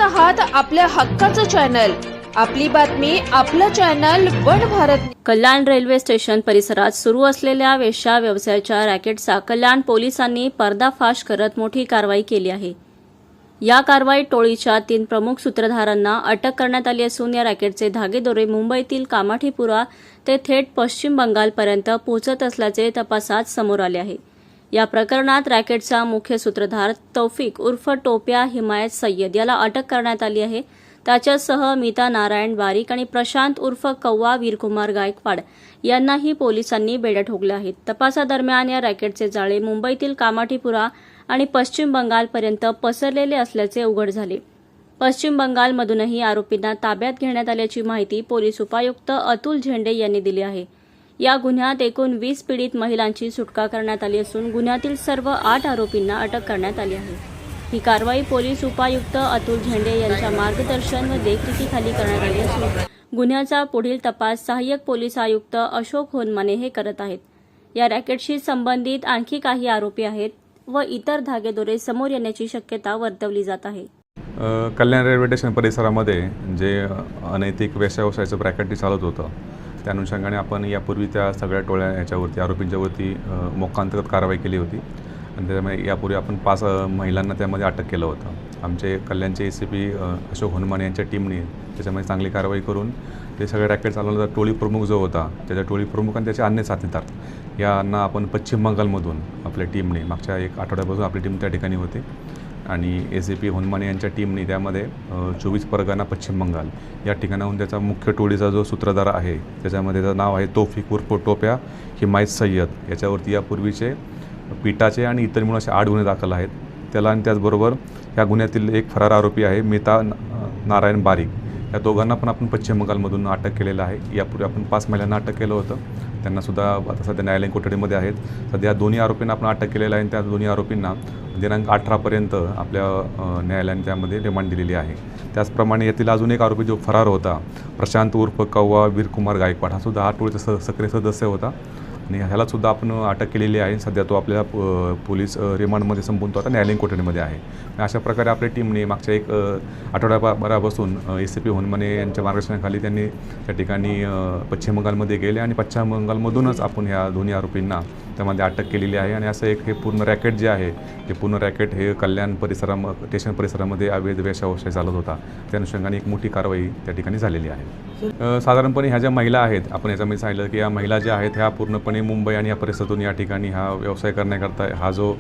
आहात आपल्या हक्काचं चॅनल, आपली बातमी आपलं चॅनल वन भारत। कल्याण रेल्वे स्टेशन परिसरात सुरू असलेल्या वेश्या व्यवसायाच्या रॅकेटचा कल्याण पोलिसांनी पर्दाफाश करत मोठी कारवाई केली आहे। या कारवाईत टोळीच्या 3 प्रमुख सूत्रधारांना अटक करण्यात आली असून या रॅकेटचे धागेदोरे मुंबईतील कामाठीपुरा ते थेट पश्चिम बंगालपर्यंत पोहोचत असल्याचे तपासात समोर आले आहे। या प्रकरणात रॅकेटचा मुख्य सूत्रधार तौफिक उर्फ टोप्या हिमायत सय्यद याला अटक करण्यात आली आहे। त्याच्यासह मीता नारायण बारीक आणि प्रशांत उर्फ कौवा वीरकुमार गायकवाड यांनाही पोलिसांनी बेड्या ठोकल्या आहेत। तपासादरम्यान या रॅकेटचे जाळे मुंबईतील कामाठीपुरा आणि पश्चिम बंगालपर्यंत पसरलेले असल्याचे उघड झाले। पश्चिम बंगालमधूनही आरोपींना ताब्यात घेण्यात आल्याची माहिती पोलीस उपायुक्त अतुल झेंडे यांनी दिली आहे। या गुन्ह्यात एकूण 20 पीडित महिलांची सुटका करण्यात आली असून गुन्ह्यातील सर्व 8 आरोपींना अटक करण्यात आली आहे। ही कारवाई पोलीस उपायुक्त अतुल झेंडे यांच्या मार्गदर्शन व देखरेखीखाली करण्यात आली असून गुन्ह्याचा पुढील तपास सहाय्यक पोलीस आयुक्त अशोक होनमाने हे करत आहेत। या रॅकेटशी संबंधित आणखी काही आरोपी आहेत व इतर धागेदोरे समोर येण्याची शक्यता वर्तवली जात आहे। कल्याण रेल्वे स्टेशन परिसरामध्ये जे अनैतिक व्यवसायाचं रॅकेट चालत होतं त्या अनुषंगाने आपण यापूर्वी त्या सगळ्या टोळ्या याच्यावरती आरोपींच्यावरती मोक्कांतर्गत कारवाई केली होती आणि त्यामुळे यापूर्वी आपण 5 महिलांना त्यामध्ये अटक केलं होतं। आमचे कल्याणचे ACP अशोक होनमाने यांच्या टीमने त्याच्यामध्ये चांगली कारवाई करून ते सगळे रॅकेट चालवण्याचा टोळी प्रमुख जो होता त्याच्या टोळी प्रमुख आणि त्याचे अन्य साथीदार यांना आपण पश्चिम बंगालमधून आपल्या टीमने मागच्या 1 आठवड्यापासून आपली टीम त्या ठिकाणी होती आणि ACP होनमाने यांच्या टीमने त्यामध्ये 24 परगणा पश्चिम बंगाल या ठिकाणाहून त्याचा मुख्य टोळीचा जो सूत्रधार आहे त्याच्यामध्ये त्याचं नाव आहे तौफिक उर्फ टोप्या हिमायत सय्यद याच्यावरती यापूर्वीचे पिटाचे आणि इतर मिळून असे 8 गुन्हे दाखल आहेत त्याला आणि त्याचबरोबर या गुन्ह्यातील एक फरार आरोपी आहे मीता नारायण बारीक या दोघांना पण आपण पश्चिम बंगालमधून अटक केलेलं आहे। यापूर्वी आपण 5 महिलांना अटक केलं होतं त्यांनासुद्धा आता सध्या न्यायालयीन कोठडीमध्ये आहेत। सध्या दोन्ही आरोपींना आपण अटक केलेलं आहे आणि त्या दोन्ही आरोपींना दिनांक 18 पर्यंत आपल्या न्यायालयाने त्यामध्ये रिमांड दिलेली आहे। त्याचप्रमाणे यातील अजून एक आरोपी जो फरार होता प्रशांत उर्फ कौवा वीरकुमार गायकवाड हा सुद्धा टोळीचा सक्रिय सदस्य होता आणि ह्यालासुद्धा आपण अटक केलेली आहे। सध्या तो आपल्या पोलीस रिमांडमध्ये संपून तो आता न्यायालयीन कोठडीमध्ये आहे। अशा प्रकारे आपल्या टीमने मागच्या 1 आठवड्याभरापासून ACP होनमाने यांच्या मार्गदर्शनाखाली त्यांनी त्या ठिकाणी पश्चिम बंगालमध्ये गेले आणि पश्चिम बंगालमधूनच आपण ह्या दोन्ही आरोपींना त्यामध्ये अटक केलेली आहे आणि असं हे पूर्ण रॅकेट जे आहे ते पूर्ण रॅकेट हे कल्याण स्टेशन परिसरामध्ये अवैध व्यवसाय चालत होता त्या अनुषंगाने एक मोठी कारवाई त्या ठिकाणी झालेली आहे। साधारणपणे ह्या ज्या महिला आहेत आपण याच्यामध्ये सांगितलं की या महिला ज्या आहेत ह्या पूर्णपणे मुंबई आणि या परिसरातून या ठिकाणी हा व्यवसाय करण्याकरता हा जो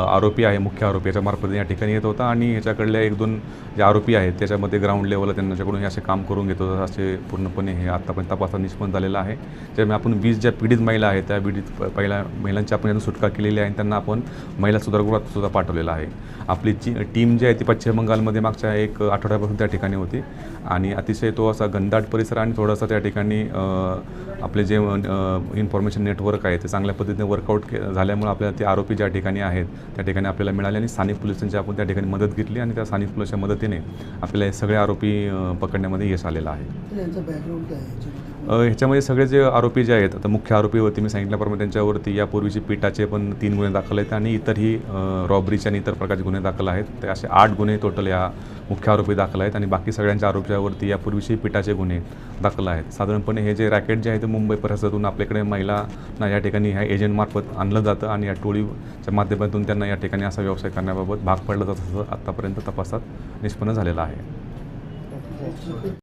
आरोपी आहे मुख्य आरोपी याच्यामार्फत या ठिकाणी येत होता आणि ह्याच्याकडल्या 1-2 जे आरोपी आहेत त्याच्यामध्ये ग्राउंड लेवलला त्यांच्याकडून असे काम करून घेत होतं असे पूर्णपणे हे आत्तापर्यंत तपासात निष्पन्न झालेलं आहे। ज्यामुळे आपण 20 ज्या पीडित महिला आहेत त्या पहिल्या महिलांची आपण यातून सुटका केलेली आहे आणि त्यांना आपण महिला सुधारगृहात सुद्धा पाठवलेलं आहे। आपली टीम जी आहे ती पश्चिम बंगालमध्ये मागच्या 1 आठवड्यापासून त्या ठिकाणी होती आणि अतिशय तो असा घनदाट परिसर आणि थोडासा त्या ठिकाणी आपले जे इन्फॉर्मेशन नेटवर्क आहे ते चांगल्या पद्धतीने वर्कआउट झाल्यामुळे आपल्याला ते आरोपी ज्या ठिकाणी आहेत त्या ठिकाणी आपल्याला मिळाले आणि स्थानिक पोलिसांची आपण त्या ठिकाणी मदत घेतली आणि त्या स्थानिक पोलिसांच्या मदतीने आपल्याला हे सगळे आरोपी पकडण्यामध्ये यश आलेलं आहे। ह्याच्यामध्ये सगळे जे आरोपी जे आहेत आता मुख्य आरोपीवरती मी सांगितल्याप्रमाणे त्यांच्यावरती यापूर्वीचे पिटाचे पण 3 गुन्हे दाखल आहेत आणि इतरही रॉबरीचे आणि इतर प्रकारचे गुन्हे दाखल आहेत। ते असे 8 गुन्हे टोटल या मुख्य आरोपी दाखल आहेत आणि बाकी सगळ्यांच्या आरोपीवरती यापूर्वीचे पिटाचे गुन्हे दाखल आहेत। साधारणपणे हे जे रॅकेट जे आहे ते मुंबई परिसरातून आपल्याकडे महिलांना या ठिकाणी ह्या एजंटमार्फत आणलं जातं आणि या टोळीच्या माध्यमातून त्यांना या ठिकाणी असा व्यवसाय करण्याबाबत भाग पडलं जातं असं आत्तापर्यंत तपासात निष्पन्न झालेलं आहे।